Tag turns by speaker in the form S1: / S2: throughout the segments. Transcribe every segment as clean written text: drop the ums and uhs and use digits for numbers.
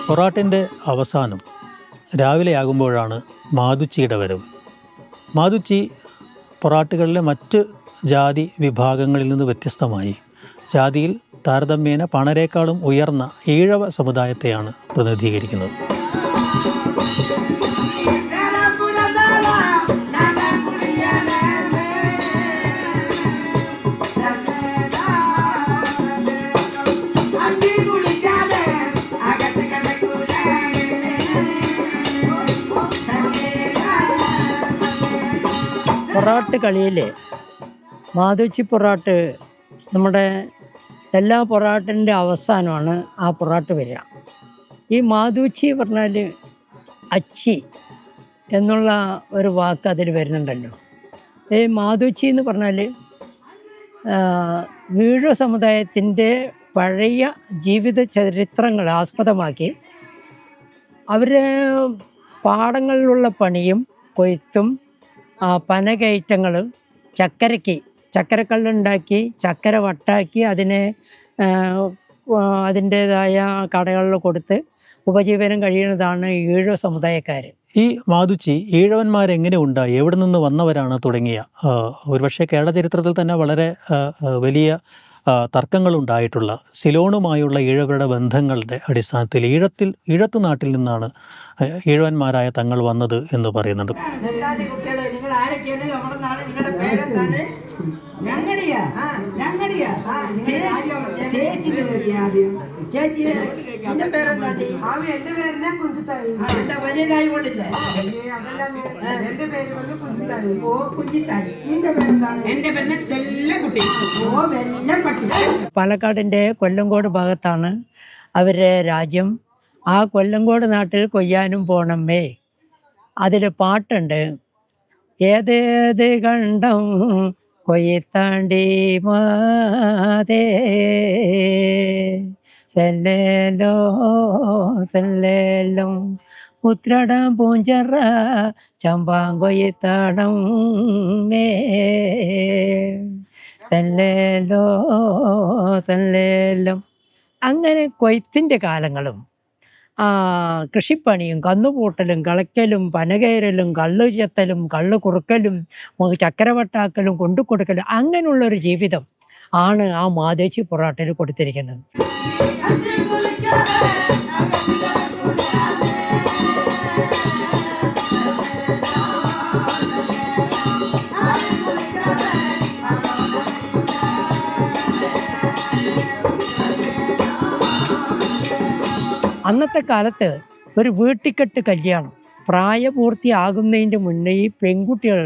S1: പൊറാട്ടിൻ്റെ അവസാനം രാവിലെയാകുമ്പോഴാണ് മാതുച്ചിയുടെ വരവ്. മാതുച്ചി പൊറാട്ടുകളിലെ മറ്റ് ജാതി വിഭാഗങ്ങളിൽ നിന്ന് വ്യത്യസ്തമായി ജാതിയിൽ താരതമ്യേന പണരേക്കാളും ഉയർന്ന ഈഴവ സമുദായത്തെയാണ് പ്രതിനിധീകരിക്കുന്നത്.
S2: പൊറാട്ട് കളിയിലെ മാതുച്ചി പൊറാട്ട് നമ്മുടെ എല്ലാ പൊറാട്ടിൻ്റെ അവസാനമാണ് ആ പൊറാട്ട് വരിക. ഈ മാതുച്ചി പറഞ്ഞാൽ അച്ചി എന്നുള്ള ഒരു വാക്ക് അതിൽ വരുന്നുണ്ടല്ലോ. ഈ മാതുച്ചി എന്ന് പറഞ്ഞാൽ ഈഴവ സമുദായത്തിൻ്റെ പഴയ ജീവിത ചരിത്രങ്ങൾ ആസ്പദമാക്കി അവരെ പാടങ്ങളിലുള്ള പണിയും കൊയ്ത്തും പനകയറ്റങ്ങളും ചക്കരക്കല്ലുണ്ടാക്കി ചക്കര വട്ടാക്കി അതിനെ അതിൻ്റേതായ കടകളിൽ കൊടുത്ത് ഉപജീവനം കഴിയുന്നതാണ് ഈഴവ സമുദായക്കാർ.
S1: ഈ മാതുച്ചി ഈഴവന്മാരെങ്ങനെ ഉണ്ടായി, എവിടെ നിന്ന് വന്നവരാണ് തുടങ്ങിയ ഒരുപക്ഷെ കേരള ചരിത്രത്തിൽ തന്നെ വളരെ വലിയ തർക്കങ്ങളുണ്ടായിട്ടുള്ള സിലോണുമായുള്ള ഈഴവരുടെ ബന്ധങ്ങളുടെ അടിസ്ഥാനത്തിൽ ഈഴത്തു നാട്ടിൽ നിന്നാണ് ഈഴവന്മാരായ തങ്ങൾ വന്നത് എന്ന് പറയുന്നുണ്ട്.
S2: പാലക്കാടിൻ്റെ കൊല്ലങ്കോട് ഭാഗത്താണ് അവരുടെ രാജ്യം. ആ കൊല്ലങ്കോട് നാട്ടിൽ കൊയ്യാനും പോണമ്മേ അതിൽ പാട്ടുണ്ട്. ഏതേത് കണ്ടം കൊയ്ത്താണ്ടി മാതേ സെല്ലേലോ സെല്ലേലോ ഉത്രടം പൂഞ്ചറ ചമ്പാങ്കൊയ്ത്താടം മേ സെല്ലേലോ സെല്ലേലോ. അങ്ങനെ കൊയ്ത്തിൻ്റെ കാലങ്ങളും കൃഷിപ്പണിയും കന്നുപൂട്ടലും കളയ്ക്കലും പനകയറലും കള്ള് ചെത്തലും കള്ള് കുറുക്കലും ചക്കരവട്ടാക്കലും കൊണ്ടുകൊടുക്കലും അങ്ങനെയുള്ളൊരു ജീവിതം ആണ് ആ മാതുച്ചി പൊറാട്ടിൽ കൊടുത്തിരിക്കുന്നത്. അന്നത്തെ കാലത്ത് ഒരു വീട്ടിക്കെട്ട് കല്യാണം പ്രായപൂർത്തിയാകുന്നതിൻ്റെ മുന്നേ ഈ പെൺകുട്ടികൾ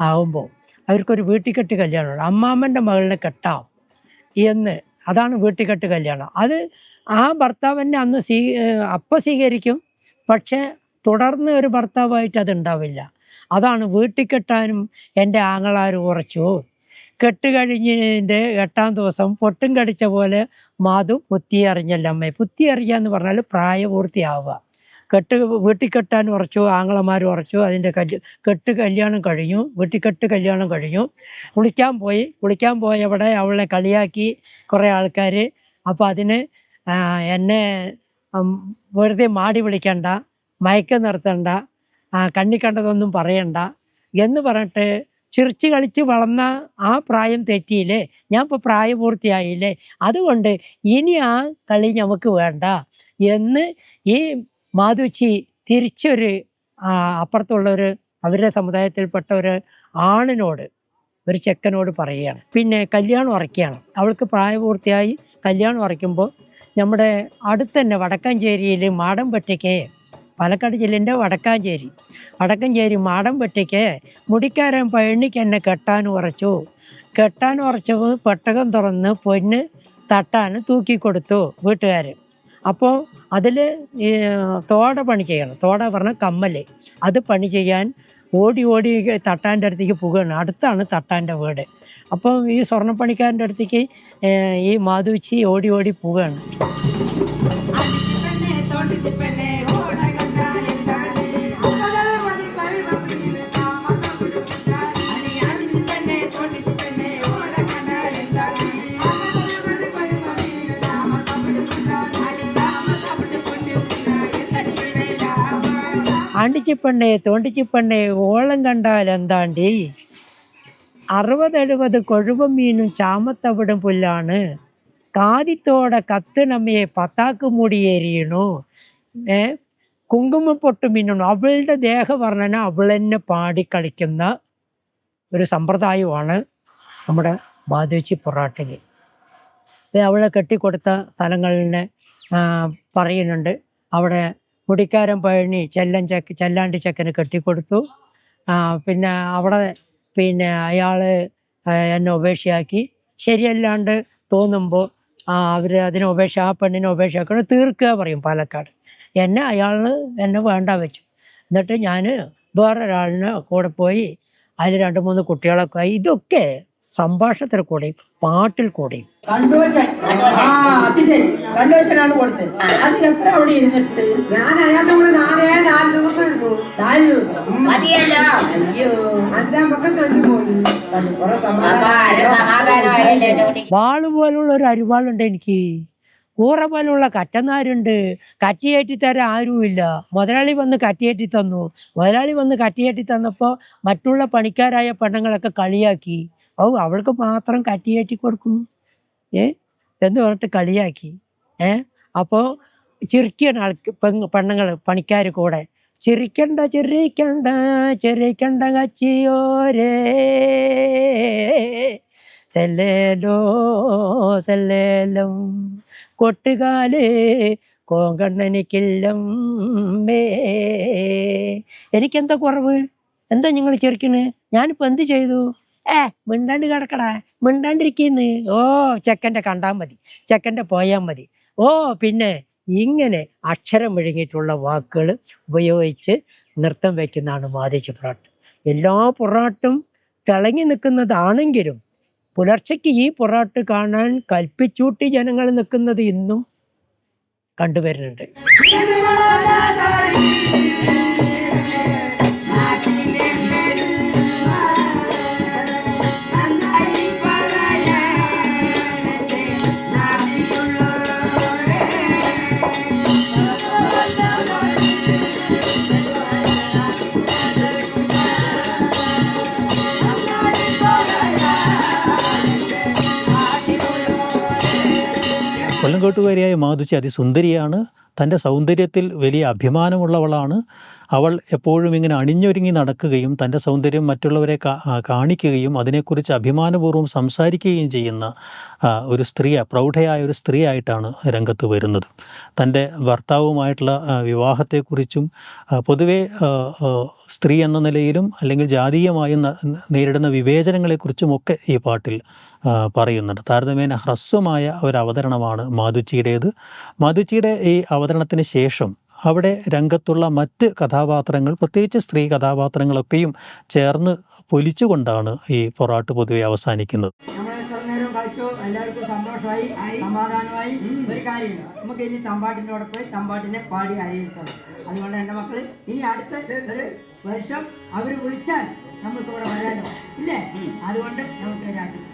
S2: ആകുമ്പോൾ അവർക്കൊരു വീട്ടിക്കെട്ട് കല്യാണമാണ്. അമ്മാമ്മൻ്റെ മകളിനെ കെട്ടാം എന്ന്, അതാണ് വീട്ടിക്കെട്ട് കല്യാണം. അത് ആ ഭർത്താവിനെ അന്ന് അപ്പം സ്വീകരിക്കും, പക്ഷേ തുടർന്ന് ഒരു ഭർത്താവായിട്ട് അത് ഉണ്ടാവില്ല. അതാണ് വീട്ടിക്കെട്ടാനും എൻ്റെ ആങ്ങളാർ ഉറച്ചു. കെട്ട് കഴിഞ്ഞതിൻ്റെ 8ാം ദിവസം പൊട്ടും കടിച്ച പോലെ മാധു പുത്തി അറിഞ്ഞല്ല അമ്മേ. പുത്തി അറിയുക എന്ന് പറഞ്ഞാൽ പ്രായപൂർത്തിയാവുക. വീട്ടിക്കെട്ടാൻ ഉറച്ചു, ആങ്ങളമാർ ഉറച്ചു. അതിൻ്റെ കല്യാണം കഴിഞ്ഞു, വീട്ടിക്കെട്ട് കല്യാണം കഴിഞ്ഞു. കുളിക്കാൻ പോയവിടെ അവളെ കളിയാക്കി കുറേ ആൾക്കാർ. അപ്പോൾ അതിന് എന്നെ വെറുതെ മാടി വിളിക്കണ്ട, മയക്കം നിർത്തണ്ട, കണ്ണി കണ്ടതൊന്നും പറയണ്ട എന്ന് പറഞ്ഞിട്ട് ചിരിച്ച് കളിച്ച് വളർന്ന ആ പ്രായം തെറ്റിയില്ലേ, ഞാൻ ഇപ്പോൾ പ്രായപൂർത്തിയായില്ലേ, അതുകൊണ്ട് ഇനി ആ കളി നമുക്ക് വേണ്ട എന്ന് ഈ മാതുച്ചി തിരിച്ചൊരു അപ്പുറത്തുള്ളൊരു അവരുടെ സമുദായത്തിൽപ്പെട്ട ഒരു ആണിനോട്, ഒരു ചെക്കനോട് പറയുകയാണ്. പിന്നെ കല്യാണം ഉറക്കുകയാണ്. അവൾക്ക് പ്രായപൂർത്തിയായി. കല്യാണം ഉറയ്ക്കുമ്പോൾ നമ്മുടെ അടുത്തന്നെ വടക്കാഞ്ചേരിയിൽ മാടമ്പറ്റയ്ക്ക്, പാലക്കാട് ജില്ലേൻ്റെ വടക്കാഞ്ചേരി മാടമ്പറ്റയ്ക്ക് മുടിക്കാരൻ പഴനിക്ക് എന്നെ കെട്ടാൻ ഉറച്ചപ്പോൾ പെട്ടകം തുറന്ന് പൊന്ന് തട്ടാൻ തൂക്കിക്കൊടുത്തു വീട്ടുകാർ. അപ്പോൾ അതിൽ തോട പണി ചെയ്യണം. തോട പറഞ്ഞാൽ കമ്മൽ, അത് പണി ചെയ്യാൻ ഓടി തട്ടാൻ്റെ അടുത്തേക്ക് പോകുകയാണ്. അടുത്താണ് തട്ടാൻ്റെ വീട്. അപ്പോൾ ഈ സ്വർണ്ണപ്പണിക്കാരൻ്റെ അടുത്തേക്ക് ഈ മാധുച്ചി ഓടി ഓടി പോവുകയാണ്. ആണ്ടിച്ചിപ്പെണ്ണേ തോണ്ടിച്ചിപ്പെണ്ണേ ഓളം കണ്ടാൽ എന്താണ്ടി, 60-70 കൊഴുവം മീനും ചാമത്തവിടും പുല്ലാണ്, കാതിത്തോടെ കത്തിണമ്മയെ പത്താക്ക് മൂടിയേറിയണു, കുങ്കുമം പൊട്ട് മിന്നണു. അവളുടെ ദേഹവർണ്ണന അവൾ തന്നെ പാടിക്കളിക്കുന്ന ഒരു സമ്പ്രദായമാണ് നമ്മുടെ മാധുച്ചി പൊറാട്ടിൽ. അവളെ കെട്ടിക്കൊടുത്ത സ്ഥലങ്ങളിനെ പറയുന്നുണ്ട്. അവിടെ മുടിക്കാരൻ പഴനി ചെല്ലാണ്ടി ചക്കന് കെട്ടിക്കൊടുത്തു. പിന്നെ അവിടെ അയാൾ എന്നെ ഉപേക്ഷയാക്കി. ശരിയല്ലാണ്ട് തോന്നുമ്പോൾ അവർ ആ പെണ്ണിനെ ഉപേക്ഷയാക്കണം, തീർക്കുക പറയും പാലക്കാട്. എന്നെ വേണ്ട വെച്ചു. എന്നിട്ട് ഞാൻ വേറൊരാളിന് കൂടെ പോയി, അതിൽ 2-3 കുട്ടികളൊക്കെ ആയി. ഇതൊക്കെ സംഭാഷണത്തിൽ കൂടെയും പാട്ടിൽ കൂടെയും.
S3: കണ്ടുവച്ചനാണ് കൊടുത്തത്. അത് എത്ര അവിടെ ഇരുന്നിട്ട് ഞാൻ അയാളുടെ കൂടെ 4 ദിവസം എടുത്തു. 4 ദിവസം അയ്യോ 5-ാം പക്കം കണ്ടുപോയി.
S2: വാള് പോലുള്ള ഒരു അരിവാളുണ്ട് എനിക്ക്, കൂറ പോലുള്ള കറ്റനാരുണ്ട്. കറ്റിയേറ്റി തരാൻ ആരുമില്ല. മുതലാളി വന്ന് കറ്റിയേറ്റി തന്നു. മുതലാളി വന്ന് കറ്റിയേറ്റി തന്നപ്പോൾ മറ്റുള്ള പണിക്കാരായ പെണ്ണുങ്ങളൊക്കെ കളിയാക്കി. അവൾക്ക് മാത്രം കറ്റിയേറ്റി കൊടുക്കും എന്ന് പറഞ്ഞിട്ട് കളിയാക്കി. അപ്പോൾ ചിരിക്കണം പെണ്ണുങ്ങൾ പണിക്കാർ കൂടെ. ചിരിക്കണ്ട ചിരിക്കണ്ട ചിരിക്കണ്ട കച്ചിയോരേ സെല്ലേലോ സെല്ലേലം കൊട്ടുകാല് കോങ്കണ്ണനിക്കില്ലം. എനിക്കെന്താ കുറവ്? എന്താ നിങ്ങൾ ചിരിക്കണ്? ഞാനിപ്പോൾ എന്ത് ചെയ്തു? മിണ്ടാണ്ട് കിടക്കടാ, മിണ്ടാണ്ടിരിക്കുന്നു. ചെക്കൻ്റെ കണ്ടാൽ മതി, ചെക്കൻ്റെ പോയാൽ മതി. പിന്നെ ഇങ്ങനെ അക്ഷരം വിഴുങ്ങിയിട്ടുള്ള വാക്കുകൾ ഉപയോഗിച്ച് നൃത്തം വയ്ക്കുന്നതാണ് മാധുച്ചി പൊറാട്ട്. എല്ലാ പൊറാട്ടും തിളങ്ങി നിൽക്കുന്നതാണെങ്കിലും പുലർച്ചയ്ക്ക് ഈ പൊറാട്ട് കാണാൻ കൽപ്പിച്ചൂട്ടി ജനങ്ങൾ നിൽക്കുന്നത് ഇന്നും കണ്ടുവരുന്നുണ്ട്.
S1: കൊല്ലങ്കോട്ടുകാരിയായ മാധുച്ചി അതിസുന്ദരിയാണ്. തൻ്റെ സൗന്ദര്യത്തിൽ വലിയ അഭിമാനമുള്ളവളാണ്. അവൾ എപ്പോഴും ഇങ്ങനെ അണിഞ്ഞൊരുങ്ങി നടക്കുകയും തൻ്റെ സൗന്ദര്യം മറ്റുള്ളവരെ കാണിക്കുകയും അതിനെക്കുറിച്ച് അഭിമാനപൂർവ്വം സംസാരിക്കുകയും ചെയ്യുന്ന ഒരു പ്രൗഢയായ ഒരു സ്ത്രീ ആയിട്ടാണ് രംഗത്ത് വരുന്നത്. തൻ്റെ ഭർത്താവുമായിട്ടുള്ള വിവാഹത്തെക്കുറിച്ചും പൊതുവെ സ്ത്രീ എന്ന നിലയിലും അല്ലെങ്കിൽ ജാതീയമായും നേരിടുന്ന വിവേചനങ്ങളെക്കുറിച്ചുമൊക്കെ ഈ പാട്ടിൽ പറയുന്നുണ്ട്. താരതമ്യേന ഹ്രസ്വമായ ഒരു അവതരണമാണ് മാധുച്ചിയുടേത്. മാധുച്ചിയുടെ ഈ അവതരണത്തിന് ശേഷം അവിടെ രംഗത്തുള്ള മറ്റ് കഥാപാത്രങ്ങൾ, പ്രത്യേകിച്ച് സ്ത്രീ കഥാപാത്രങ്ങളൊക്കെയും ചേർന്ന് പൊലിച്ചുകൊണ്ടാണ് ഈ പൊറാട്ട് പൊതുവെ അവസാനിക്കുന്നത്.
S3: എല്ലാവർക്കും സന്തോഷമായി, സമാധാനമായി. ഒരു കാര്യമില്ല, നമുക്ക് ഇനി തമ്പാട്ടിൻ്റെ കൂടെ പോയി തമ്പാട്ടിനെ പാടി അറിയിക്കണം. അതുകൊണ്ട് എൻ്റെ മക്കൾ ഇനി അടുത്ത വർഷം അവർ വിളിച്ചാൽ നമുക്ക് ഇവിടെ വരാനോ ഇല്ലേ? അതുകൊണ്ട് നമുക്ക് രാജ്യം